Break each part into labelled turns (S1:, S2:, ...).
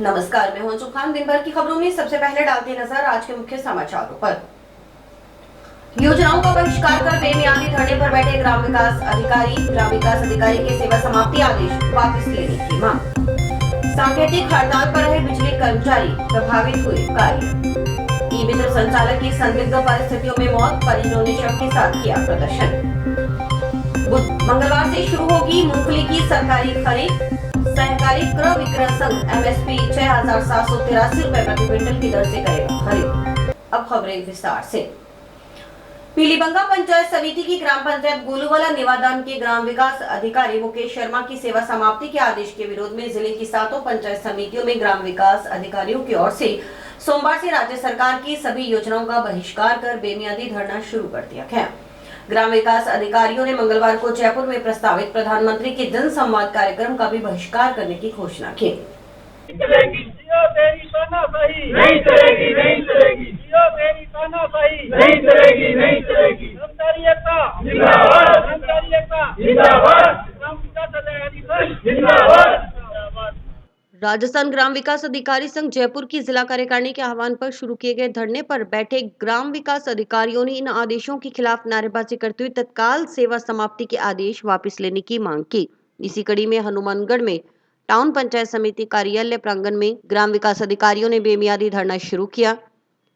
S1: नमस्कार, मैं हूं खान। दिन भर की खबरों में सबसे पहले डालते हैं नजर आज के मुख्य समाचारों पर। योजनाओं का बहिष्कार कर बेमियादी धरने पर बैठे ग्राम विकास अधिकारी के सेवा समाप्ति आदेश वापस लेने की मांग। सांकेतिक हड़ताल पर रहे बिजली कर्मचारी, प्रभावित हुए कार्य। ई मित्र संचालक की संदिग्ध परिस्थितियों में मौत, परिजनों ने शव के साथ किया प्रदर्शन। मंगलवार से शुरू होगी मूंगफली की सरकारी खरीद। सहकारी क्रय विक्रय संघ एमएसपी 6,783 रुपए प्रति क्विंटल की दर से करेगा खरीद। अब खबरें विस्तार से। पीलीबंगा पंचायत समिति की ग्राम पंचायत गोलूवाला निवादान के ग्राम विकास अधिकारी मुकेश शर्मा की सेवा समाप्ति के आदेश के विरोध में जिले की 7 पंचायत समितियों में ग्राम विकास अधिकारियों की ओर से सोमवार से राज्य सरकार की सभी योजनाओं का बहिष्कार कर बेमियादी धरना शुरू कर दिया गया। ग्राम विकास अधिकारियों ने मंगलवार को जयपुर में प्रस्तावित प्रधानमंत्री के जन संवाद कार्यक्रम का भी बहिष्कार करने की घोषणा की। राजस्थान ग्राम विकास अधिकारी संघ जयपुर की जिला कार्यकारिणी के आह्वान पर शुरू किए गए धरने पर बैठे ग्राम विकास अधिकारियों ने इन आदेशों के खिलाफ नारेबाजी करते हुए तत्काल सेवा समाप्ति के आदेश वापस लेने की मांग की। इसी कड़ी में हनुमानगढ़ में टाउन पंचायत समिति कार्यालय प्रांगण में ग्राम विकास अधिकारियों ने बेमियादी धरना शुरू किया।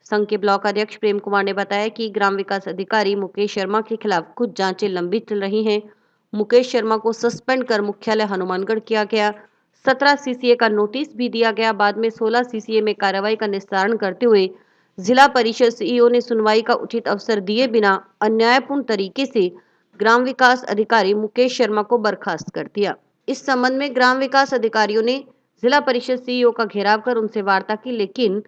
S1: संघ के ब्लॉक अध्यक्ष प्रेम कुमार ने बताया कि ग्राम विकास अधिकारी मुकेश शर्मा के खिलाफ कुछ जांचें लंबित चल रही हैं। मुकेश शर्मा को सस्पेंड कर मुख्यालय हनुमानगढ़ किया गया। 17 सीसीए का नोटिस भी दिया गया। बाद में 16 सीसीए में कार्रवाई का निस्तारण करते हुए जिला परिषद सीईओ ने सुनवाई का उचित अवसर दिए बिना अन्यायपूर्ण तरीके से ग्राम विकास अधिकारी मुकेश शर्मा को बर्खास्त कर दिया। इस संबंध में ग्राम विकास अधिकारियों ने जिला परिषद सीईओ का घेराव कर उनसे वार्ता की, लेकिन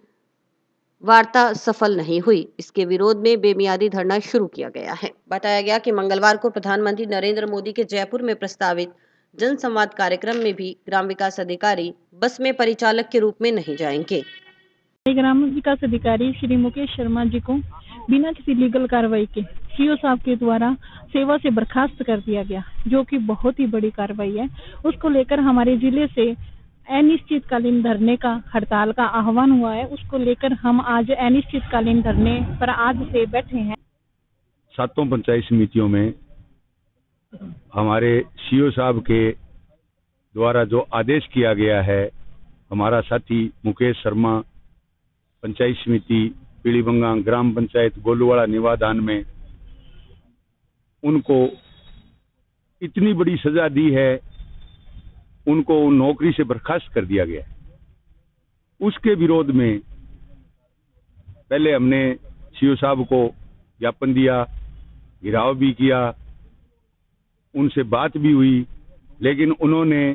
S1: वार्ता सफल नहीं हुई। इसके विरोध में बेमियादी धरना शुरू किया गया है। बताया गया कि मंगलवार को प्रधानमंत्री नरेंद्र मोदी के जयपुर में प्रस्तावित जन संवाद कार्यक्रम में भी ग्राम विकास अधिकारी बस में परिचालक के रूप में नहीं जाएंगे।
S2: ग्राम विकास अधिकारी श्री मुकेश शर्मा जी को बिना किसी लीगल कार्रवाई के सीईओ साहब के द्वारा सेवा से बर्खास्त कर दिया गया, जो कि बहुत ही बड़ी कार्रवाई है। उसको लेकर हमारे जिले से अनिश्चितकालीन धरने का हड़ताल का आह्वान हुआ है। उसको लेकर हम आज अनिश्चितकालीन धरने पर आज से बैठे हैं।
S3: 7 पंचायत समितियों में हमारे सीईओ साहब के द्वारा जो आदेश किया गया है, हमारा साथी मुकेश शर्मा पंचायत समिति पीलीबंगा ग्राम पंचायत गोलूवाला निवादान में उनको इतनी बड़ी सजा दी है, उनको नौकरी से बर्खास्त कर दिया गया। उसके विरोध में पहले हमने सीईओ साहब को ज्ञापन दिया, घेराव भी किया, उनसे बात भी हुई, लेकिन उन्होंने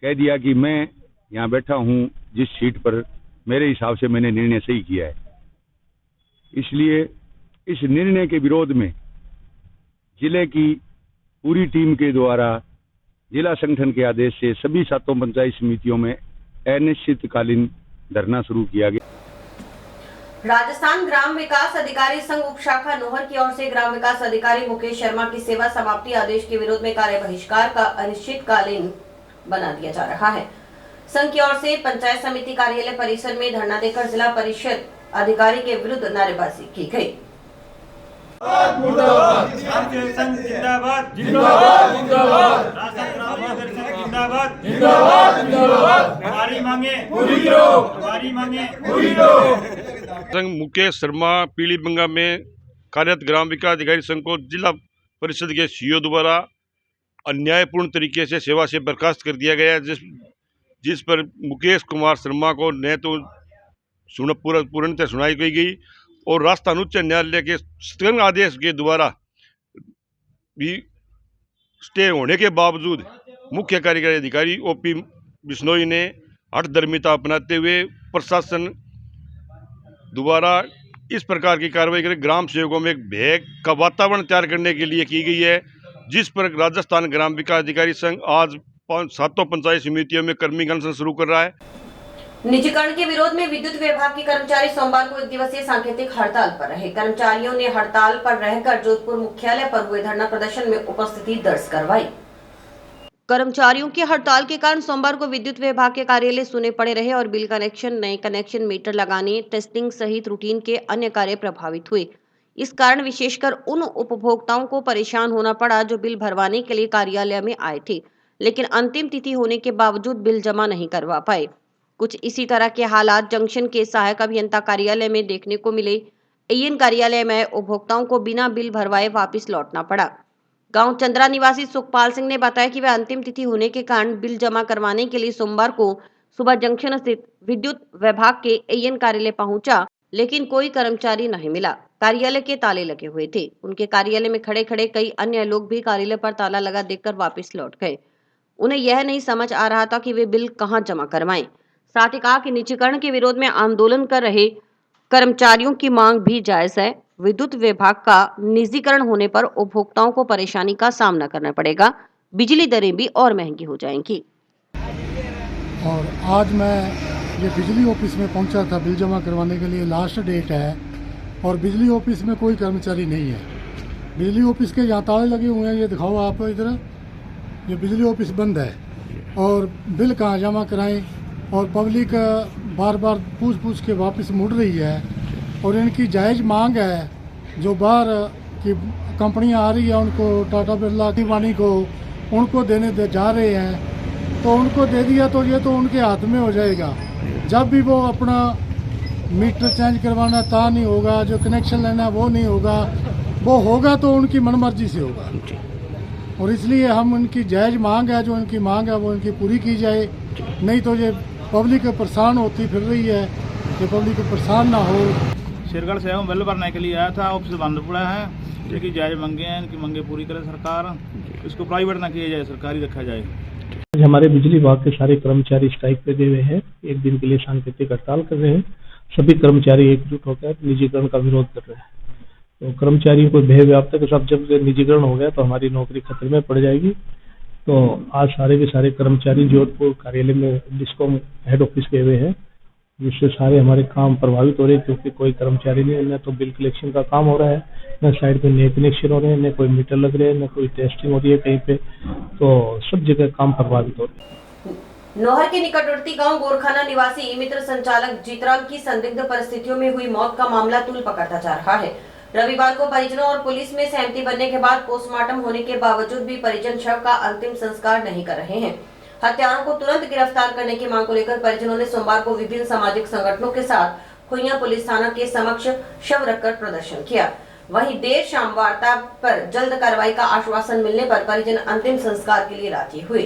S3: कह दिया कि मैं यहाँ बैठा हूँ जिस सीट पर, मेरे हिसाब से मैंने निर्णय सही किया है। इसलिए इस निर्णय के विरोध में जिले की पूरी टीम के द्वारा जिला संगठन के आदेश से सभी 7 पंचायत समितियों में अनिश्चितकालीन धरना शुरू किया गया।
S1: राजस्थान ग्राम विकास अधिकारी संघ उपशाखा नोहर की ओर से ग्राम विकास अधिकारी मुकेश शर्मा की सेवा समाप्ति आदेश के विरोध में कार्य बहिष्कार का अनिश्चितकालीन बना दिया जा रहा है। संघ की ओर से पंचायत समिति कार्यालय परिसर में धरना देकर जिला परिषद अधिकारी के विरुद्ध नारेबाजी की गई।
S4: संघ मुकेश शर्मा पीलीबंगा में कार्यरत ग्राम विकास अधिकारी संघ को जिला परिषद के सीईओ द्वारा अन्यायपूर्ण तरीके से सेवा से बर्खास्त कर दिया गया, जिस पर मुकेश कुमार शर्मा को न तो पूर्णतः सुनाई गई और राजस्थान उच्च न्यायालय के स्थगन आदेश के द्वारा भी स्टे होने के बावजूद मुख्य कार्यकारी अधिकारी ओपी बिश्नोई ने हठधर्मिता अपनाते हुए प्रशासन द्वारा इस प्रकार की कार्रवाई कर ग्राम सेवकों में एक भय का वातावरण तैयार करने के लिए की गई है, जिस पर राजस्थान ग्राम विकास अधिकारी संघ आज 7 पंचायत समितियों में कर्मी अनशन शुरू कर रहा है।
S1: निजीकरण के विरोध में विद्युत विभाग के कर्मचारी सोमवार को 1 दिवसीय सांकेतिक हड़ताल पर रहे। कर्मचारियों ने हड़ताल पर रहकर जोधपुर मुख्यालय पर हुए धरना प्रदर्शन में उपस्थिति दर्ज करवाई। कर्मचारियों की हड़ताल के कारण सोमवार को विद्युत विभाग के कार्यालय सूने पड़े रहे और बिल कनेक्शन, नए कनेक्शन, मीटर लगाने, टेस्टिंग सहित रूटीन के अन्य कार्य प्रभावित हुए। इस कारण विशेषकर उन उपभोक्ताओं को परेशान होना पड़ा जो बिल भरवाने के लिए कार्यालय में आए थे, लेकिन अंतिम तिथि होने के बावजूद बिल जमा नहीं करवा पाए। कुछ इसी तरह के हालात जंक्शन के सहायक अभियंता कार्यालय में देखने को मिले। एएन कार्यालय में उपभोक्ताओं को बिना बिल भरवाए वापस लौटना पड़ा। गांव चंद्रा निवासी सुखपाल सिंह ने बताया कि वह अंतिम तिथि होने के कारण बिल जमा करवाने के लिए सोमवार को सुबह जंक्शन स्थित विद्युत विभाग के एएन कार्यालय पहुंचा, लेकिन कोई कर्मचारी नहीं मिला। कार्यालय के ताले लगे हुए थे। उनके कार्यालय में खड़े खड़े कई अन्य लोग भी कार्यालय पर ताला लगा देखकर वापस लौट गए। उन्हें यह नहीं समझ आ रहा था कि वे बिल कहां जमा करवाएं। साथ ही कहा कि निजीकरण के विरोध में आंदोलन कर रहे कर्मचारियों की मांग भी जायज है। विद्युत विभाग का निजीकरण होने पर उपभोक्ताओं को परेशानी का सामना करना पड़ेगा। बिजली दरें भी और महंगी हो जाएंगी।
S5: और आज मैं ये बिजली ऑफिस में पहुंचा था बिल जमा करवाने के लिए। लास्ट डेट है और बिजली ऑफिस में कोई कर्मचारी नहीं है। बिजली ऑफिस के यहाँ ताले लगे हुए हैं, ये दिखाओ आप इधर। ये बिजली ऑफिस बंद है और बिल कहाँ जमा कराएं, और पब्लिक बार बार पूछ के वापस मुड़ रही है। और इनकी जायज़ मांग है जो बाहर की कंपनियां आ रही है उनको, टाटा बिरला की वाणी को, उनको जा रहे हैं, तो उनको दे दिया तो ये तो उनके हाथ में हो जाएगा। जब भी वो अपना मीटर चेंज करवाना ता नहीं होगा, जो कनेक्शन लेना वो नहीं होगा, वो होगा तो उनकी मनमर्जी से होगा। और इसलिए हम उनकी जायज़ मांग है, जो उनकी मांग है वो उनकी पूरी की जाए, नहीं तो ये पब्लिक परेशान होती फिर रही है, ये पब्लिक परेशान ना हो।
S6: शेरगढ़ से हूँ, बिल भरने के लिए आया था। ऑफिस बंद पड़ा है, क्योंकि जायज़ मांगे हैं, इनकी मांगे पूरी करे सरकार, इसको प्राइवेट ना किया जाए, सरकारी रखा जाए।
S7: आज हमारे बिजली विभाग के सारे कर्मचारी स्ट्राइक पे गए हुए हैं। एक दिन के लिए सांकेतिक हड़ताल कर रहे हैं। सभी कर्मचारी एकजुट होकर निजीकरण का विरोध कर रहे हैं। तो कर्मचारियों को भय व्याप्त है कि सब जब निजीकरण हो गया तो हमारी नौकरी खतरे में पड़ जाएगी। तो आज सारे के सारे कर्मचारी जोधपुर कार्यालय में डिस्कॉम हेड ऑफिस गए हुए हैं, जिससे सारे हमारे काम प्रभावित हो रहे हैं, क्योंकि कोई कर्मचारी नहीं है। न तो बिल कलेक्शन का काम हो रहा है, न साइड पे नए कनेक्शन हो रहे हैं, न कोई मीटर लग रहे हैं, न कोई टेस्टिंग हो रही है कहीं पे। तो सब जगह काम प्रभावित हो रहे हैं।
S1: नौहर के निकटवर्ती गांव गोरखाना निवासी मित्र संचालक जीतराम की संदिग्ध परिस्थितियों में हुई मौत का मामला तूल पकड़ता जा रहा है। रविवार को परिजनों और पुलिस में सहमति बनने के बाद पोस्टमार्टम होने के बावजूद भी परिजन शव का अंतिम संस्कार नहीं कर रहे हैं। हत्यारों को तुरंत गिरफ्तार करने की मांग को लेकर परिजनों ने सोमवार को विभिन्न सामाजिक संगठनों के साथ खुइया पुलिस थाना के समक्ष शव रखकर प्रदर्शन किया। वहीं देर शाम वार्ता पर जल्द कार्रवाई का आश्वासन मिलने पर परिजन अंतिम संस्कार के लिए राजी हुए।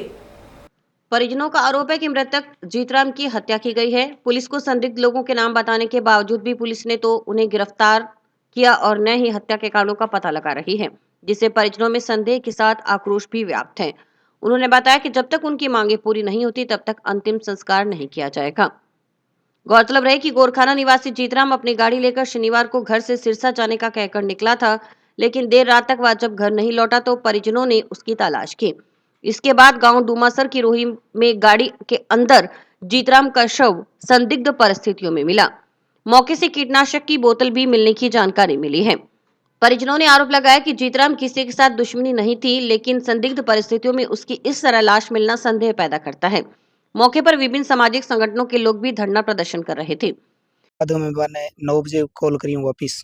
S1: परिजनों का आरोप है कि मृतक जीतराम की हत्या की गई है। पुलिस को संदिग्ध लोगों के नाम बताने के बावजूद भी पुलिस ने तो उन्हें गिरफ्तार किया और न ही हत्या के कारणों का पता लगा रही है, जिससे परिजनों में संदेह के साथ आक्रोश भी व्याप्त है। उन्होंने बताया कि जब तक उनकी मांगे पूरी नहीं होती तब तक अंतिम संस्कार नहीं किया जाएगा। गौरतलब रहे कि गोरखाना निवासी जीतराम अपनी गाड़ी लेकर शनिवार को घर से सिरसा जाने का कहकर निकला था, लेकिन देर रात तक वह जब घर नहीं लौटा तो परिजनों ने उसकी तलाश की। इसके बाद गांव डूमासर की रोही में गाड़ी के अंदर जीतराम का शव संदिग्ध परिस्थितियों में मिला। मौके से कीटनाशक की बोतल भी मिलने की जानकारी मिली है। परिजनों ने आरोप लगाया कि जीतराम किसी के साथ दुश्मनी नहीं थी, लेकिन संदिग्ध परिस्थितियों में उसकी इस तरह लाश मिलना संदेह पैदा करता है। मौके पर विभिन्न सामाजिक संगठनों के लोग भी धरना प्रदर्शन कर रहे थे।
S8: बाद में मैंने 9 बजे कॉल करी वापस,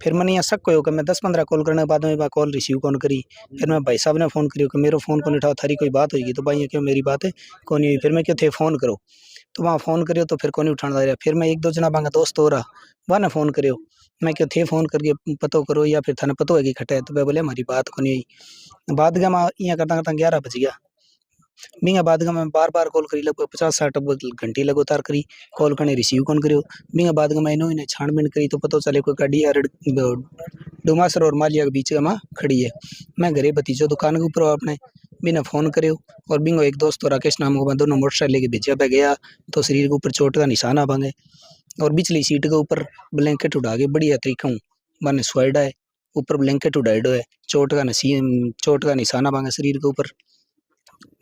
S8: फिर मैंने यहाँ शक हो कि मैं 10-15 कॉल करने के बाद में कॉल रिसीव कौन करी। फिर मैं भाई साहब ने फ़ोन करी कि मेरा फ़ोन को नहीं उठाओ, थारी कोई बात होगी। तो भाई क्यों मेरी बात है कौन हुई। फिर मैं क्यों थे फ़ोन करो, तो वहाँ फ़ोन करियो तो फिर कौन उठाना रहा। फिर मैं 1-2 जना बांगा दोस्त हो रहा वहाँ ने फ़ोन करियो, मैं क्यों थे फ़ोन करके पतो करो या फिर थाने पतो है कि खटे। तो वह बोले हमारी बात को नहीं हुई। बाद का मैं यहाँ करता 11 बज गया। बिंगा बाद का मैं बार कॉल करी, लगभग 50-60 घंटे लगातार करी, कॉल करने रिसीव कौन करियो। बिंगा बाद का मैं इन्होंने छानबीन करी तो पता चले कोई गाड़ी डुमासर और मालिया के बीच में खड़ी है। मैं घरे भतीजो दुकान के ऊपर अपने बिना फ़ोन करे और बिंगो एक दोस्त तो राकेश नाम को दोनों मोटरसाइकिल लेके भेजा पे गया तो शरीर के ऊपर चोट का निशान आ भांगे और बिचली सीट के ऊपर ब्लैंकेट उड़ा के बढ़िया तरीका मैंने स्वाइडा है, ऊपर ब्लैंकेट उड़ाइडो है, चोट का निशान आ भांगे शरीर के ऊपर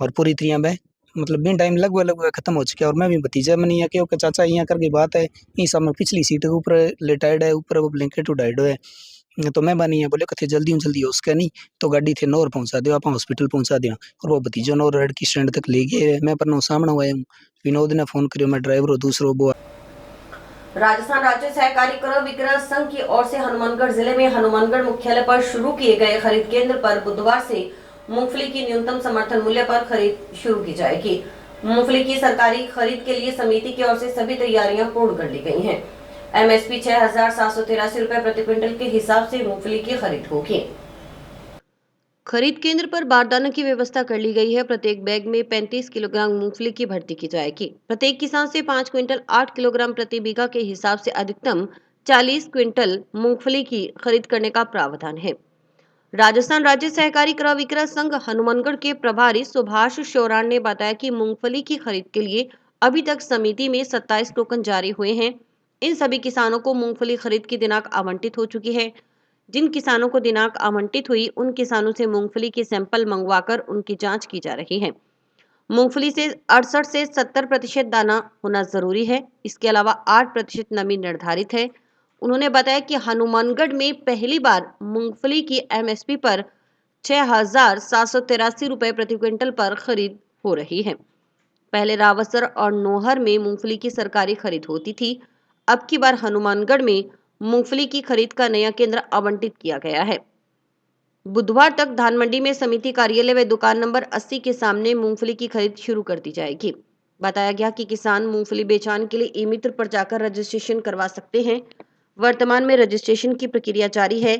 S8: और पूरी तरीया में मतलब बिन टाइम लगभग खत्म हो चुका है। और मैं भी भतीजा में नहीं है कि चाचा यहाँ करके बात है, इस सब में पिछली सीट के ऊपर लेटाइड है, ऊपर वो ब्लैंकेट उड़ाइडो है। तो मैं बनी है बोले कथे जल्दी हो उसके नहीं तो गाड़ी थे नौर पहुंचा दो आप हॉस्पिटल पहुंचा दिया और वो भतीजो नौर लड़की स्टैंड तक ले गए। मैं पर सामने हुआ हूँ विनोद ने फोन करियो मैं ड्राइवर दूसरो वो।
S1: राजस्थान राज्य सहकारी क्रय विक्रय संघ की ओर से हनुमानगढ़ जिले में हनुमानगढ़ मुख्यालय पर शुरू किए गए खरीद केंद्र पर बुधवार से मूंगफली की न्यूनतम समर्थन मूल्य पर खरीद शुरू की जाएगी। मूंगफली की सरकारी खरीद के लिए समिति की ओर से सभी तैयारियां पूर्ण कर ली गई हैं। एमएसपी 6,783 रुपए प्रति क्विंटल के हिसाब से मूंगफली की खरीद होगी। खरीद केंद्र पर बारदाना की व्यवस्था कर ली गई है। प्रत्येक बैग में 35 किलोग्राम मूंगफली की भर्ती की जाएगी। प्रत्येक किसान से 5 क्विंटल 8 किलोग्राम प्रति बीघा के हिसाब से अधिकतम 40 क्विंटल मूंगफली की खरीद करने का प्रावधान है। राजस्थान राज्य सहकारी क्रय विक्रय संघ हनुमानगढ़ के प्रभारी सुभाष शौरान ने बताया कि मूंगफली की खरीद के लिए अभी तक समिति में 27 टोकन जारी हुए हैं। इन सभी किसानों को मूंगफली खरीद की दिनांक आवंटित हो चुकी है। जिन किसानों को दिनांक आवंटित हुई उन किसानों से मूंगफली के सैंपल मंगवाकर उनकी जांच की जा रही है। मूंगफली से 68 से 70% दाना होना जरूरी है। इसके अलावा 8% नमी निर्धारित है। उन्होंने बताया कि हनुमानगढ़ में पहली बार मूंगफली की एमएसपी पर 6,783 रुपए प्रति क्विंटल पर खरीद हो रही है। पहले रावसर और नोहर में मूंगफली की सरकारी खरीद होती थी। अब की बार हनुमानगढ़ में मूंगफली की खरीद का नया केंद्र आवंटित किया गया है। बुधवार तक धान मंडी में समिति कार्यालय व दुकान नंबर 80 के सामने मूंगफली की खरीद शुरू कर दी जाएगी। बताया गया कि किसान मूंगफली बेचान के लिए ई मित्र पर जाकर रजिस्ट्रेशन करवा सकते हैं। वर्तमान में रजिस्ट्रेशन की प्रक्रिया जारी है।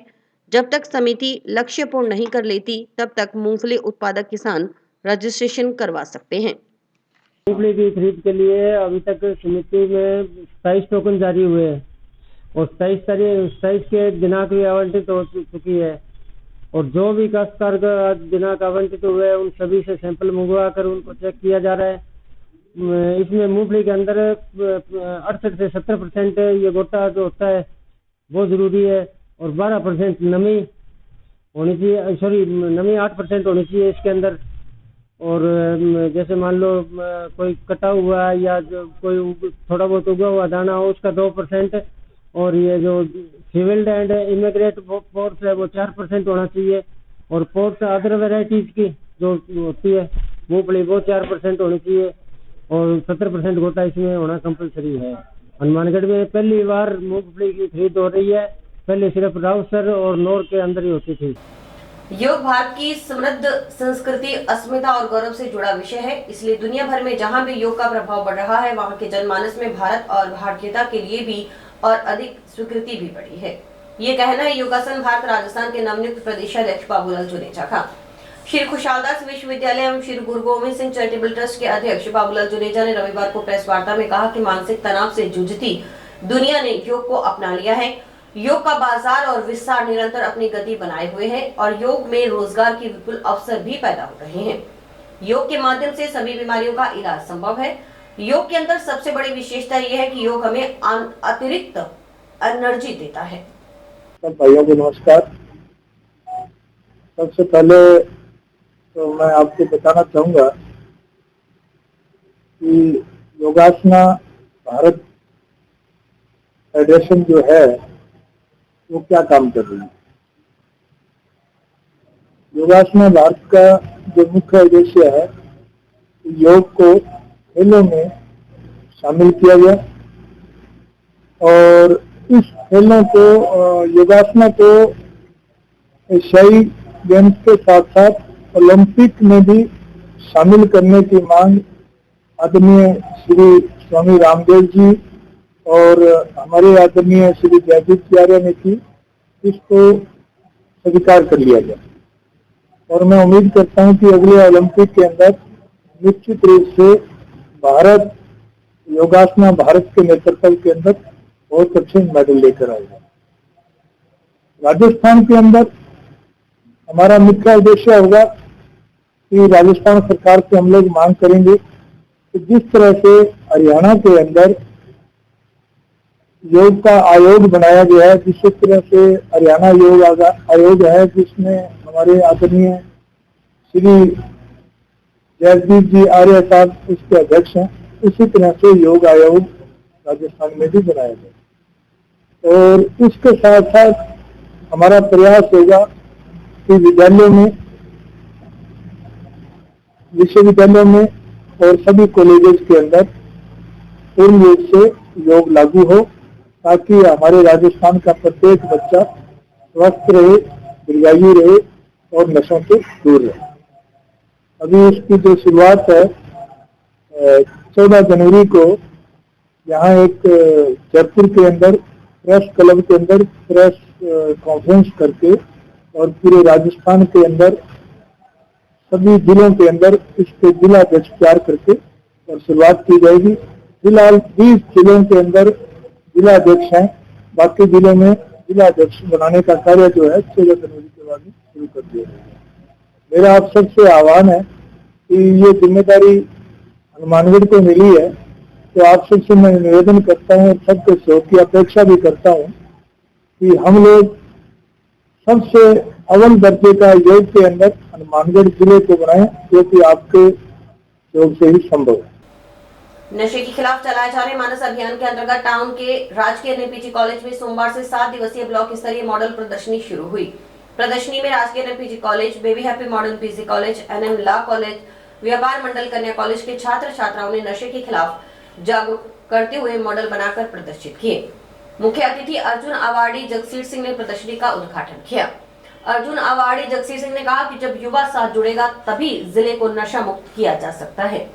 S1: जब तक समिति लक्ष्य पूर्ण नहीं कर लेती तब तक मूंगफली उत्पादक किसान रजिस्ट्रेशन करवा सकते हैं।
S9: मूंगफली की खरीद के लिए अभी तक समिति में 27 टोकन जारी हुए हैं और 27 के दिनांक भी आवंटित हो चुकी है और जो भी काश्तकार का दिनांक आवंटित हुए हैं उन सभी से सैंपल मंगवा कर उनको चेक किया जा रहा है। इसमें मूंगफली के अंदर 68 से 70% ये गोटा जो होता है वो जरूरी है और 12% नमी होनी चाहिए, नमी 8% होनी चाहिए इसके अंदर। और जैसे मान लो कोई कटा हुआ या जो कोई थोड़ा बहुत उगा हुआ दाना हो उसका 2% और ये जो सिविल्ड एंड इमिग्रेट पोर्स है वो 4% होना चाहिए और पोर्स अदर वेराइटीज की जो होती है मूंगफली वो 4% होनी चाहिए और 70% गोटा इसमें होना कंपलसरी है। हनुमानगढ़ में पहली बार मूंगफली की खरीद हो रही है। पहले सिर्फ रावसर और नौर के अंदर ही होती थी।
S1: योग भारत की समृद्ध संस्कृति, अस्मिता और गौरव से जुड़ा विषय है। इसलिए दुनिया भर में जहां भी योग का प्रभाव बढ़ रहा है वहां के जनमानस में भारत और भारतीयता के लिए भी और अधिक स्वीकृति भी बढ़ी है। ये कहना है योगासन भारत राजस्थान के नवनियुक्त प्रदेशाध्यक्ष बाबूलाल जुनेजा का। श्री खुशालदास विश्वविद्यालय एवं श्री गुरु गोविंद सिंह चैरिटेबल ट्रस्ट के अध्यक्ष बाबूलाल जुनेजा ने रविवार को प्रेस वार्ता में कहा कि मानसिक तनाव से जूझती दुनिया ने योग को अपना लिया है। योग का बाजार और विस्तार निरंतर अपनी गति बनाए हुए है और योग में रोजगार के विपुल अवसर भी पैदा हो रहे हैं। योग के माध्यम से सभी बीमारियों का इलाज संभव है। योग के अंदर सबसे बड़ी विशेषता यह है कि योग हमें अतिरिक्त एनर्जी देता है।
S10: सब भाइयों को नमस्कार। सबसे पहले तो मैं आपको बताना चाहूंगा कि योगासना भारत फेडरेशन जो है वो क्या काम कर रही है। योगासना भारत का जो मुख्य उद्देश्य है योग को खेलों में शामिल किया गया और इस खेलों को योगासना को एशियाई गेम्स के साथ साथ ओलंपिक में भी शामिल करने की मांग आदरणीय श्री स्वामी रामदेव जी और हमारे आदरणीय श्री जयदीप आर्य ने की। इसको स्वीकार कर लिया गया और मैं उम्मीद करता हूं कि अगले ओलंपिक के अंदर निश्चित रूप से भारत योगासना भारत के नेतृत्व के अंदर बहुत अच्छे मेडल लेकर आएगा। राजस्थान के अंदर हमारा मुख्य उद्देश्य होगा कि राजस्थान सरकार से हम लोग मांग करेंगे कि जिस तरह से हरियाणा के अंदर योग का आयोग बनाया गया है, जिस तरह से हरियाणा योग आयोग है जिसमें हमारे आदरणीय श्री जयदीप जी आर्य साहब उसके अध्यक्ष हैं, इसी तरह से योग आयोग राजस्थान में भी बनाया गया और इसके साथ साथ हमारा प्रयास होगा कि विश्वविद्यालयों में और सभी कॉलेजेस के अंदर पूर्ण रूप से योग लागू हो, ताकि हमारे राजस्थान का प्रत्येक बच्चा स्वस्थ रहे, दीर्घायु रहे और नशों से दूर रहे। अभी इसकी जो शुरुआत है 14 जनवरी को यहाँ एक जयपुर के अंदर प्रेस क्लब के अंदर प्रेस कॉन्फ्रेंस करके और पूरे राजस्थान के अंदर सभी जिलों के अंदर इसके जिला अध्यक्ष तैयार करके और शुरुआत की जाएगी। फिलहाल 20 जिलों के अंदर जिला अध्यक्ष हैं, बाकी जिलों में जिला अध्यक्ष बनाने का कार्य जो है 14 जनवरी के बाद शुरू कर दिया जाएगा। मेरा आप सबसे आह्वान है कि ये जिम्मेदारी हनुमानगढ़ को मिली है, तो आप सबसे मैं निवेदन करता हूँ, सबके सहयोग की अपेक्षा भी करता हूँ कि हम लोग सबसे अव्वल दर्जे का योग के अंदर हनुमानगढ़ जिले को बनाएं, जो कि आपके सहयोग से ही संभव है।
S1: नशे के खिलाफ चलाए जा रहे मानस अभियान के अंतर्गत टाउन के राजकीय एनपीजी कॉलेज में सोमवार से 7 दिवसीय ब्लॉक स्तरीय मॉडल प्रदर्शनी शुरू हुई। प्रदर्शनी में राजकीय NPG college, baby happy modern PG college, NM law college, व्यापार मंडल कन्या कॉलेज के छात्र छात्राओं ने नशे के खिलाफ जागरूक करते हुए मॉडल बनाकर प्रदर्शित किए। मुख्य अतिथि अर्जुन अवार्डी जगसीर सिंह ने प्रदर्शनी का उद्घाटन किया। अर्जुन अवार्डी जगसीर सिंह ने कहा कि जब युवा साथ जुड़ेगा तभी जिले को नशा मुक्त किया जा सकता है।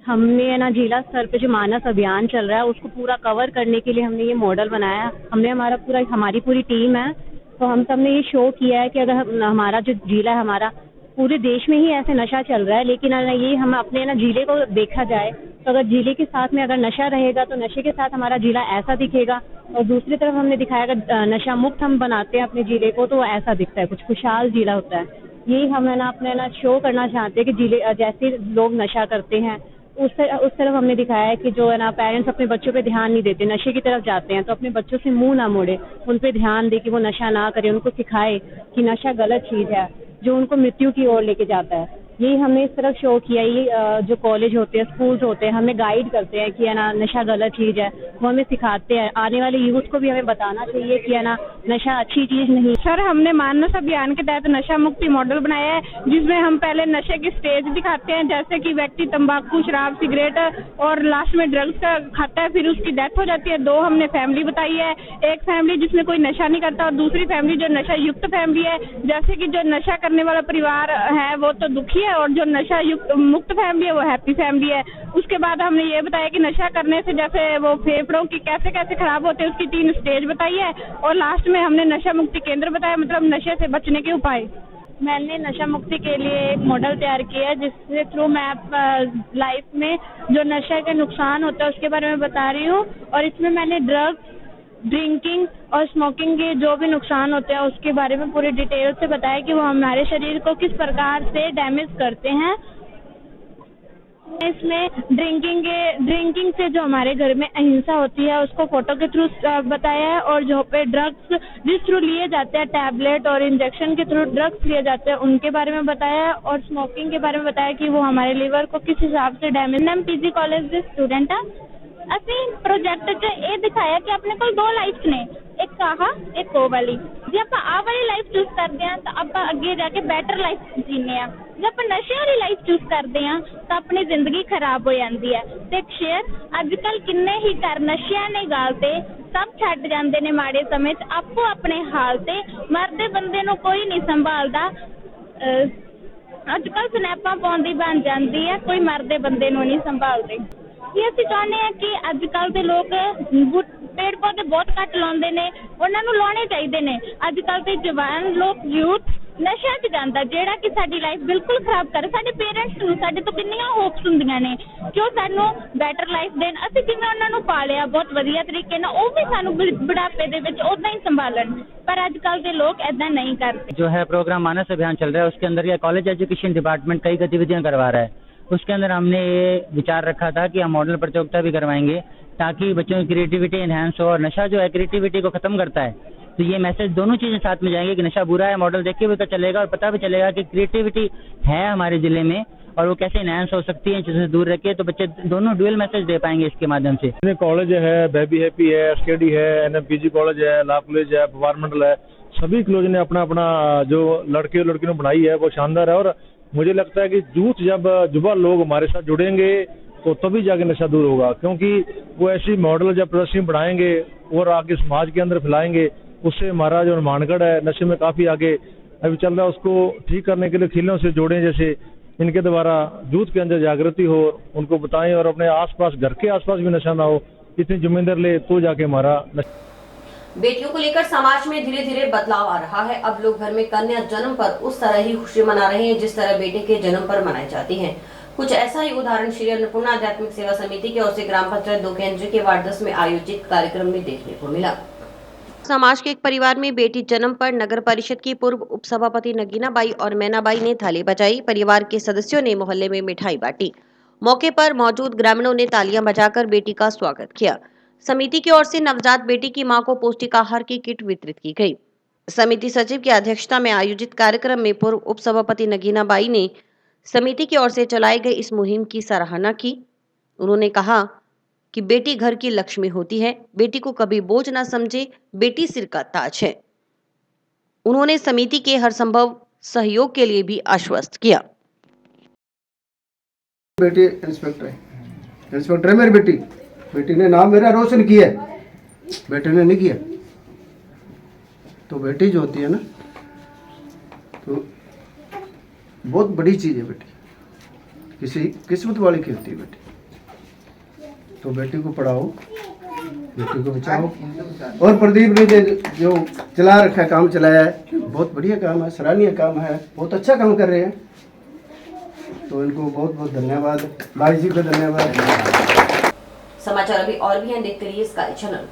S2: हमने ना जिला स्तर पे जो मानस अभियान चल रहा है उसको पूरा कवर करने के लिए हमने ये मॉडल बनाया। हमने हमारी पूरी टीम है, तो हम सब ने ये शो किया है कि अगर हमारा जो जिला है, हमारा पूरे देश में ही ऐसे नशा चल रहा है, लेकिन ये हम अपने ना जिले को देखा जाए तो अगर जिले के साथ में अगर नशा रहेगा तो नशे के साथ हमारा जिला ऐसा दिखेगा, और दूसरी तरफ हमने दिखाया अगर नशा मुक्त हम बनाते हैं अपने जिले को तो ऐसा दिखता है, कुछ खुशहाल जिला होता है। यही हम है ना अपने ना शो करना चाहते हैं कि जिले जैसे लोग नशा करते हैं उस तरफ हमने दिखाया है कि जो है ना पेरेंट्स अपने बच्चों पे ध्यान नहीं देते, नशे की तरफ जाते हैं, तो अपने बच्चों से मुंह ना मोड़े, उन पे ध्यान दे कि वो नशा ना करें, उनको सिखाए कि नशा गलत चीज़ है जो उनको मृत्यु की ओर लेके जाता है। यही हमने इस तरफ शो किया। ये जो कॉलेज होते हैं, स्कूल्स होते हैं, हमें गाइड करते हैं कि है ना नशा गलत चीज़ है, वो हमें सिखाते हैं। आने वाले यूथ को भी हमें बताना चाहिए कि है ना नशा अच्छी चीज़ नहीं।
S11: सर, हमने मानस अभियान के तहत नशा मुक्ति मॉडल बनाया है, जिसमें हम पहले नशे की स्टेज दिखाते हैं, जैसे कि व्यक्ति तंबाकू, शराब, सिगरेट और लास्ट में ड्रग्स का खाता है, फिर उसकी डेथ हो जाती है। 2 हमने फैमिली बताई है, एक फैमिली जिसमें कोई नशा नहीं करता और दूसरी फैमिली जो नशा युक्त फैमिली है। जैसे कि जो नशा करने वाला परिवार है वो तो दुखी है और जो नशा मुक्त फैमिली है वो हैप्पी फैमिली है। उसके बाद हमने ये बताया कि नशा करने से जैसे वो फेफड़ों की कैसे कैसे खराब होते हैं, उसकी 3 स्टेज बताई है, और लास्ट में हमने नशा मुक्ति केंद्र बताया, मतलब नशे से बचने के उपाय।
S2: मैंने नशा मुक्ति के लिए एक मॉडल तैयार किया है, जिसके थ्रू मैं लाइफ में जो नशा के नुकसान होता है उसके बारे में बता रही हूँ, और इसमें मैंने ड्रग्स, ड्रिंकिंग और स्मोकिंग के जो भी नुकसान होते हैं उसके बारे में पूरी डिटेल से बताया कि वो हमारे शरीर को किस प्रकार से डैमेज करते हैं। इसमें ड्रिंकिंग से जो हमारे घर में अहिंसा होती है उसको फोटो के थ्रू बताया है, और जो पे ड्रग्स जिस थ्रू लिए जाते हैं, टैबलेट और इंजेक्शन के थ्रू ड्रग्स लिए जाते हैं, उनके बारे में बताया है, और स्मोकिंग के बारे में बताया कि वो हमारे लीवर को किस हिसाब से डैमेज। हम पीजी कॉलेज ਦੇ स्टूडेंट ਆ। ਅਸੀਂ ਪ੍ਰੋਜੈਕਟ 'ਚ ਇਹ ਦਿਖਾਇਆ ਕਿ ਆਪਣੇ ਕੋਲ 2 ਲਾਈਫ ਨੇ, ਇੱਕ ਆਹ ਇੱਕ ਉਹ ਵਾਲੀ। ਜੇ ਆਪਾਂ ਆਹ ਵਾਲੀ ਲਾਈਫ ਚੂਜ਼ ਕਰਦੇ ਹਾਂ ਤਾਂ ਆਪਾਂ ਅੱਗੇ ਜਾ ਕੇ ਬੈਟਰ ਲਾਈਫ ਜੀਨੇ ਆ। ਜੇ ਆਪਾਂ ਨਸ਼ੇ ਵਾਲੀ ਲਾਈਫ ਚੂਜ਼ ਕਰਦੇ ਹਾਂ ਤਾਂ ਆਪਣੀ ਜ਼ਿੰਦਗੀ ਖਰਾਬ ਹੋ ਜਾਂਦੀ ਹੈ। ਤੇ ਸ਼ੇਅਰ ਅੱਜ ਕੱਲ੍ਹ ਕਿੰਨੇ ਹੀ ਘਰ ਨਸ਼ਿਆਂ ਨੇ ਗਾਲਤੇ, ਸਭ ਛੱਡ ਜਾਂਦੇ ਨੇ ਮਾੜੇ ਸਮੇਂ 'ਚ, ਆਪੋ ਆਪਣੇ ਹਾਲ ਤੇ, ਮਰਦੇ ਬੰਦੇ ਨੂੰ ਕੋਈ ਨਹੀਂ ਸੰਭਾਲਦਾ। ਅੱਜ ਕੱਲ੍ਹ ਸਨੈਪਾਂ ਪਾਉਣ ਦੀ ਬਣ ਜਾਂਦੀ ਹੈ, ਕੋਈ ਮਰਦੇ ਬੰਦੇ ਨੂੰ ਨਹੀਂ ਸੰਭਾਲਦੇ। ਇਹ ਅਸੀਂ ਚਾਹੁੰਦੇ ਹਾਂ ਕਿ ਅੱਜ ਕੱਲ੍ਹ ਦੇ ਲੋਕ ਪੇੜ ਪੌਦੇ ਬਹੁਤ ਘੱਟ ਲਾਉਂਦੇ ਨੇ, ਉਹਨਾਂ ਨੂੰ ਲਾਉਣੇ ਚਾਹੀਦੇ ਨੇ। ਅੱਜ ਕੱਲ੍ਹ ਦੇ ਜਵਾਨ ਲੋਕ, ਯੂਥ
S11: ਨਸ਼ਿਆਂ 'ਚ ਜਾਂਦਾ, ਜਿਹੜਾ ਕਿ ਸਾਡੀ ਲਾਈਫ ਬਿਲਕੁਲ ਖਰਾਬ ਕਰ। ਸਾਡੇ ਪੇਰੈਂਟਸ ਨੂੰ ਸਾਡੇ ਤੋਂ ਕਿੰਨੀਆਂ ਹੋਪਸ ਹੁੰਦੀਆਂ ਨੇ ਕਿ ਉਹ ਸਾਨੂੰ ਬੈਟਰ ਲਾਈਫ ਦੇਣ, ਅਸੀਂ ਜਿਵੇਂ ਉਹਨਾਂ ਨੂੰ ਪਾਲਿਆ ਬਹੁਤ ਵਧੀਆ ਤਰੀਕੇ ਨਾਲ, ਉਹ ਵੀ ਸਾਨੂੰ ਬੁਢਾਪੇ ਦੇ ਵਿੱਚ ਉਦਾਂ ही संभालन, पर आजकल के लोग ऐसा नहीं करते।
S12: जो है प्रोग्राम मानस अभियान चल रहा है, उसके अंदर ये कॉलेज एजुकेशन डिपार्टमेंट कई गतिविधियां करवा रहा है। उसके अंदर हमने ये विचार रखा था कि हम मॉडल प्रतियोगिता भी करवाएंगे ताकि बच्चों की क्रिएटिविटी एनहांस हो, और नशा जो है क्रिएटिविटी को खत्म करता है। तो ये मैसेज दोनों चीजें साथ में जाएंगे कि नशा बुरा है, मॉडल देख के भी पता चलेगा और पता भी चलेगा कि क्रिएटिविटी है हमारे जिले में और वो कैसे एनहांस हो सकती है जिससे दूर रखे। तो बच्चे दोनों ड्यूअल मैसेज दे पाएंगे इसके माध्यम से।
S7: कॉलेज है, बेबी हैप्पी है, एसकेडी है, एनएमपीजी कॉलेज है, लॉ कॉलेज है, एनवायरमेंटल है, सभी कॉलेज ने अपना अपना जो लड़के और लड़कियों ने बनाई है वो शानदार है। और मुझे लगता है कि यूथ जब युवा लोग हमारे साथ जुड़ेंगे तो तभी जाके नशा दूर होगा, क्योंकि वो ऐसी मॉडल जब प्रदर्शनी बढ़ाएंगे और आगे समाज के अंदर फैलाएंगे, उससे हमारा जो मानगढ़ है नशे में काफी आगे अभी चल रहा है, उसको ठीक करने के लिए खेलों से जोड़ें, जैसे इनके द्वारा यूथ के अंदर जागृति हो, उनको बताएं और अपने आसपास घर के आसपास भी नशा ना हो, इतनी जिम्मेदारी ले तो जाके हमारा
S1: बेटियों को लेकर समाज में धीरे धीरे बदलाव आ रहा है। अब लोग घर में कन्या जन्म पर उस तरह ही खुशी मना रहे हैं जिस तरह बेटे के जन्म पर मनाई जाती है। कुछ ऐसा ही उदाहरण श्री अन्नपूर्णा आध्यात्मिक सेवा समिति की ओर से ग्राम पंचायत 2 केंद्र के वार्ड 10 में आयोजित कार्यक्रम में देखने को मिला। समाज के एक परिवार में बेटी जन्म पर नगर परिषद की पूर्व उपसभापति नगीनाबाई और मैनाबाई ने थाली बजाई। परिवार के सदस्यों ने मोहल्ले में मिठाई बांटी। मौके पर मौजूद ग्रामीणों ने तालियां बजाकर बेटी का स्वागत किया। समिति की ओर से नवजात बेटी की मां को पौष्टिक आहार की किट वितरित की गई। समिति सचिव की अध्यक्षता में आयोजित कार्यक्रम में पूर्व उपसभापति नगीनाबाई ने समिति की ओर से चलाई गई इस मुहिम की सराहना की। उन्होंने कहा कि बेटी घर की लक्ष्मी होती है, बेटी को कभी बोझ ना समझे, बेटी सिर का ताज है। उन्होंने समिति के हर संभव सहयोग के लिए भी आश्वस्त किया।
S13: बेटी इंस्पेक्टर है मेरी बेटी ने नाम मेरा रोशन किया, बेटे ने नहीं किया। तो बेटी जो होती है ना, तो बहुत बड़ी चीज़ है बेटी, किसी किस्मत वाली की होती है बेटी। तो बेटी को पढ़ाओ, बेटी को बचाओ। और प्रदीप ने जो चला रखा है, काम चलाया है, बहुत बढ़िया काम है, सराहनीय काम है, बहुत अच्छा काम कर रहे हैं। तो इनको बहुत बहुत धन्यवाद, भाई जी को धन्यवाद।
S1: समाचार अभी और भी हैं, देखते रहिए स्काई चैनल।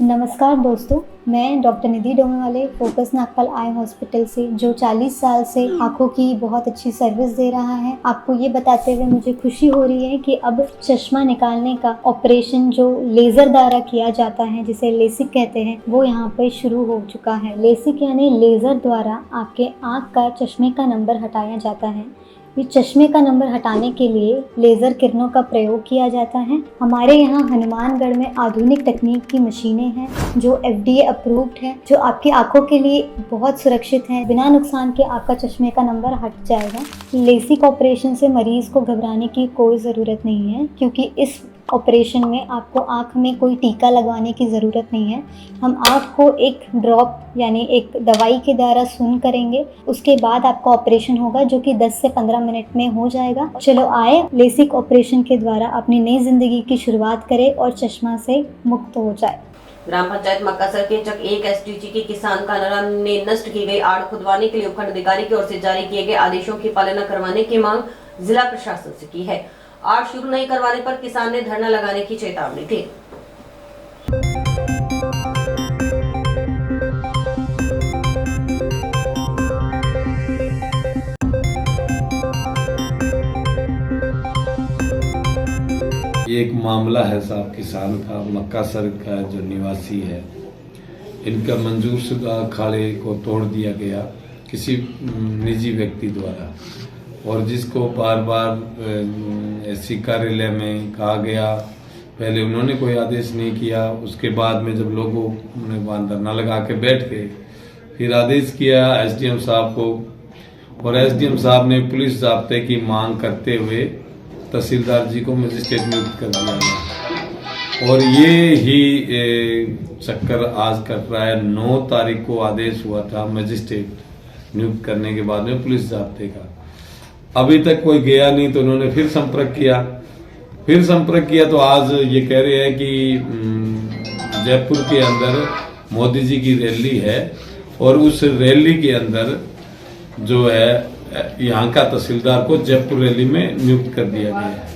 S14: नमस्कार दोस्तों, मैं डॉक्टर निधि डोमेवाले फोकस नागपाल आई हॉस्पिटल से, जो 40 साल से आँखों की बहुत अच्छी सर्विस दे रहा है। आपको ये बताते हुए मुझे खुशी हो रही है कि अब चश्मा निकालने का ऑपरेशन जो लेज़र द्वारा किया जाता है, जिसे लेसिक कहते हैं, वो यहाँ पे शुरू हो चुका है। लेसिक यानी लेज़र द्वारा आपके आँख का चश्मे का नंबर हटाया जाता है। ये चश्मे का नंबर हटाने के लिए लेज़र किरणों का प्रयोग किया जाता है। हमारे यहाँ हनुमानगढ़ में आधुनिक तकनीक की मशीनें हैं जो FDA अप्रूव्ड है, जो आपकी आंखों के लिए बहुत सुरक्षित है। बिना नुकसान के आपका चश्मे का नंबर हट जाएगा। लेसिक ऑपरेशन से मरीज़ को घबराने की कोई ज़रूरत नहीं है, क्योंकि इस ऑपरेशन में आपको आँख में कोई टीका लगवाने की ज़रूरत नहीं है। हम आँख को एक ड्रॉप यानी एक दवाई के द्वारा सून करेंगे, उसके बाद आपका ऑपरेशन होगा, जो कि 10 से 15 मिनट में हो जाएगा। चलो आए, लेसिक ऑपरेशन के द्वारा अपनी नई ज़िंदगी की शुरुआत करें और चश्मा से मुक्त हो जाए।
S1: ग्राम पंचायत मक्कासर के चक 1 STG के किसान कानरा ने नष्ट की गई आड़ खुदवाने के लिए उपखंड अधिकारी की ओर से जारी किए गए आदेशों की पालना करवाने की मांग जिला प्रशासन से की है। आड़ शुरू नहीं करवाने पर किसान ने धरना लगाने की चेतावनी दी।
S15: एक मामला है साहब, किसान का, मक्कासर का जो निवासी है, इनका मंजूर शुदा अखाड़े को तोड़ दिया गया किसी निजी व्यक्ति द्वारा, और जिसको बार बार एससी कार्यालय में कहा गया। पहले उन्होंने कोई आदेश नहीं किया, उसके बाद में जब लोगों ने वहाँ धरना लगा के बैठ गए, फिर आदेश किया SDM साहब को, और SDM साहब ने पुलिस ज़ाब्ते की मांग करते हुए तहसीलदार जी को मजिस्ट्रेट नियुक्त कर दिया गया। और ये ही चक्कर आज कट रहा है। 9 तारीख को आदेश हुआ था मजिस्ट्रेट नियुक्त करने के बाद में पुलिस ज़ाब्ते का, अभी तक कोई गया नहीं। तो उन्होंने फिर संपर्क किया तो आज ये कह रहे हैं कि जयपुर के अंदर मोदी जी की रैली है, और उस रैली के अंदर जो है यहाँ का तहसीलदार को जयपुर रैली में नियुक्त कर दिया गया है।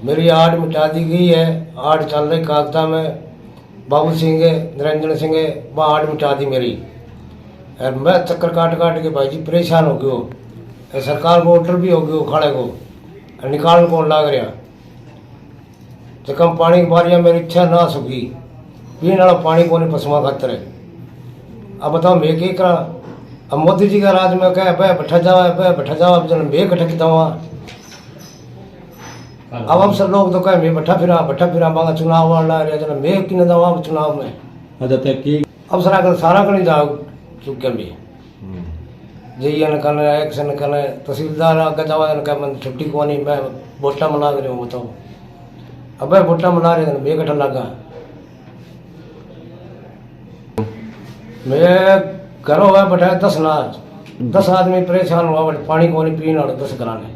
S16: मेरी आड़ मिटा दी गई है। आड़ चल रही कागजा में बाबू सिंह निरंजन सिंह वह आड़ मिटा दी मेरी। और मैं चक्कर काट काट के भाई जी परेशान हो गयो। सरकार को ऑर्डर भी हो गयो खाड़े को निकाल को लाग रहा। तो कम पानी की बारियाँ मेरी इच्छा ना सुखी पीने वाला पानी को नहीं पशुआ खातर। अब बताओ मैं क्या करा। अब मोदी जी का राज में कह बैठा जावा अब जन मैं कटक दवा। अब हम सब लोग तो कहे मैं बैठा फिरा मांगा चुनाव वाला रहा जन मैं कि दवा चुनाव में। अब सारा कर जाओ चुके भी जी कल एक्शन कल तहसीलदार आगे जावा मन छुट्टी को नहीं मैं वोटा मिला रही हूँ। बताओ अब वोटा मिला रहे मैं कट्ठा लगा। मैं घरों हुआ बैठा 10 आदमी परेशान हुआ पानी को नहीं पीने वाले 10 घराने।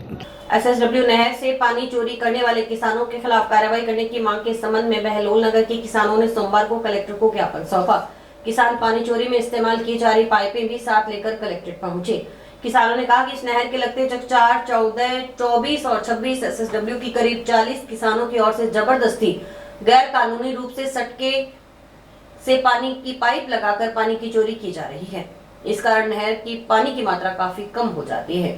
S1: एसएसडब्ल्यू नहर से पानी चोरी करने वाले किसानों के खिलाफ कार्रवाई करने की मांग के संबंध में बहलोल नगर के किसानों ने सोमवार को कलेक्टर को ज्ञापन सौंपा। किसान पानी चोरी में इस्तेमाल की जा रही पाइपें भी साथ लेकर कलेक्ट्रेट पहुंचे। किसानों ने कहा कि इस नहर के लगते चक 4, 14, 24 और 26 एसएसडब्ल्यू की करीब 40 किसानों की ओर से जबरदस्ती गैर कानूनी रूप से सटके से पानी की पाइप लगाकर पानी की चोरी की जा रही है। इस कारण नहर की पानी की मात्रा काफी कम हो जाती है।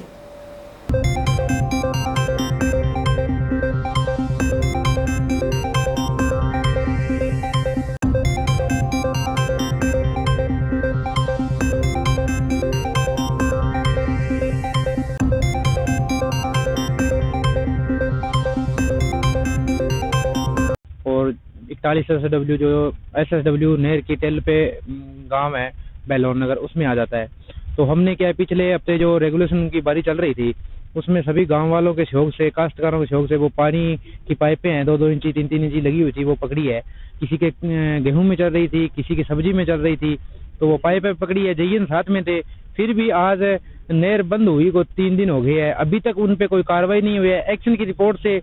S17: और 41 एसएसडब्ल्यू नहर की टेल पे गांव है बहलोल नगर, उसमें आ जाता है। तो हमने क्या है, पिछले हफ्ते जो रेगुलेशन की बारी चल रही थी उसमें सभी गांव वालों के सहयोग से, काश्तकारों के सहयोग से वो पानी की पाइपें हैं 2-2 इंची 3-3 इंची लगी हुई थी, वो पकड़ी है। किसी के गेहूं में चल रही थी, किसी की सब्जी में चल रही थी, तो वो पाइपें पकड़ी है। जयन साथ में थे। फिर भी आज नहर बंद हुई को 3 दिन हो गए हैं, अभी तक उन पे कोई कार्रवाई नहीं हुई है। एक्शन की रिपोर्ट से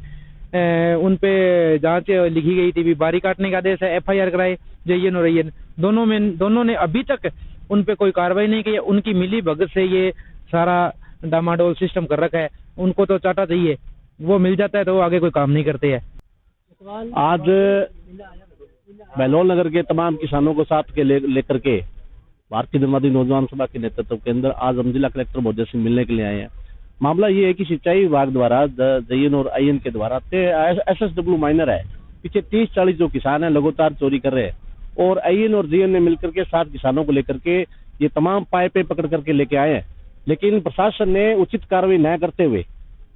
S17: उन पे जांच लिखी गई थी, बारी काटने का आदेश है, एफआईआर कराए जयन और अयन दोनों ने अभी तक उन पे कोई कार्रवाई नहीं की। उनकी मिली भगत से ये सारा डामाडोल सिस्टम कर रखा है। उनको तो चाटा चाहिए, वो मिल जाता है तो वो आगे कोई काम नहीं करते हैं।
S18: आज बहलोल नगर के तमाम किसानों को साथ के लेकर के भारतीय जनवादी नौजवान सभा के नेतृत्व के अंदर आज हम जिला कलेक्टर महोदय से मिलने के लिए आए हैं। मामला ये है कि सिंचाई विभाग द्वारा जयन और अयन के द्वारा एसएसडब्ल्यू माइनर है, पीछे 30-40 जो किसान है लगातार चोरी कर रहे हैं। और अयन और जयन ने मिलकर के 7 किसानों को लेकर के ये तमाम पाइपें पकड़ करके लेके आए हैं। लेकिन प्रशासन ने उचित कार्रवाई न करते हुए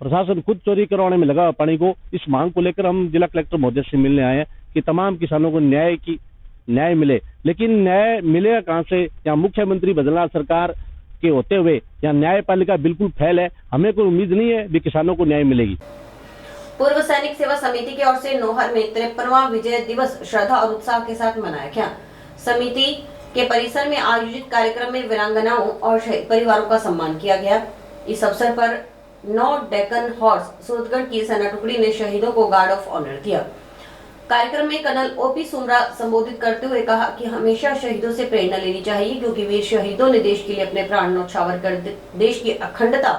S18: प्रशासन खुद चोरी करवाने में लगा पानी को। इस मांग को लेकर हम जिला कलेक्टर महोदय से मिलने आए हैं कि तमाम किसानों को न्याय मिले। लेकिन न्याय मिलेगा कहां से? यहाँ मुख्यमंत्री बदलनाथ सरकार के होते हुए यहाँ न्यायपालिका बिल्कुल फेल है। हमें कोई उम्मीद नहीं है कि किसानों को न्याय मिलेगी।
S1: पूर्व सैनिक सेवा समिति की ओर से नौहर में 53वां विजय दिवस श्रद्धा और उत्साह के साथ मनाया गया। समिति के परिसर में आयोजित कार्यक्रम में वीरांगनाओं और शहीद परिवारों का सम्मान किया गया। इस अवसर पर 9 डेक्कन हॉर्स सूरतगढ़ की सेना टुकड़ी ने शहीदों को गार्ड ऑफ ऑनर दिया। कार्यक्रम में कर्नल ओपी सुमरा संबोधित करते हुए कहा कि हमेशा शहीदों से प्रेरणा लेनी चाहिए, क्योंकि वीर शहीदों ने देश के लिए अपने प्राण न्यौछावर कर देश की अखंडता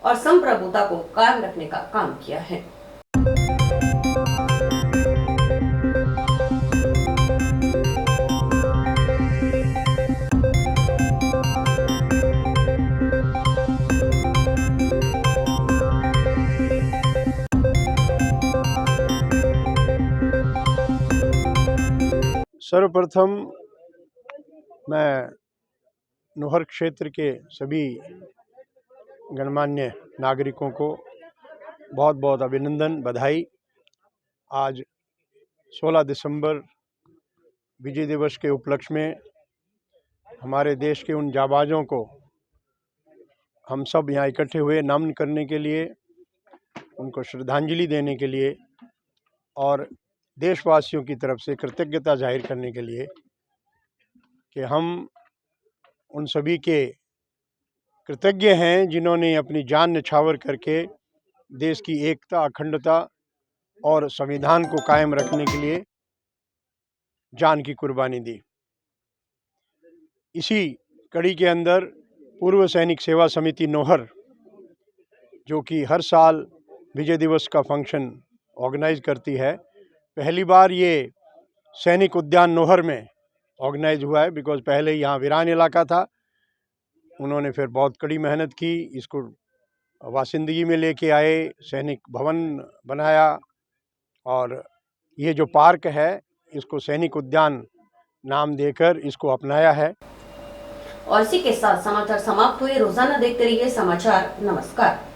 S1: और संप्रभुता को कायम रखने का काम किया है।
S19: सर्वप्रथम मैं नौहर क्षेत्र के सभी गणमान्य नागरिकों को बहुत बहुत अभिनंदन, बधाई। आज 16 दिसंबर विजय दिवस के उपलक्ष्य में हमारे देश के उन जाबाजों को हम सब यहाँ इकट्ठे हुए नमन करने के लिए, उनको श्रद्धांजलि देने के लिए और देशवासियों की तरफ से कृतज्ञता जाहिर करने के लिए कि हम उन सभी के कृतज्ञ हैं जिन्होंने अपनी जान न्यौछावर करके देश की एकता, अखंडता और संविधान को कायम रखने के लिए जान की कुर्बानी दी। इसी कड़ी के अंदर पूर्व सैनिक सेवा समिति नोहर, जो कि हर साल विजय दिवस का फंक्शन ऑर्गेनाइज करती है, पहली बार ये सैनिक उद्यान नोहर में ऑर्गेनाइज हुआ है। बिकॉज पहले यहाँ वीरान इलाका था, उन्होंने फिर बहुत कड़ी मेहनत की, इसको वासिंदगी में लेके आए, सैनिक भवन बनाया और ये जो पार्क है इसको सैनिक उद्यान नाम देकर इसको अपनाया है।
S1: और इसी के साथ समाचार समाप्त हुए। रोजाना देखते रहिए समाचार। नमस्कार।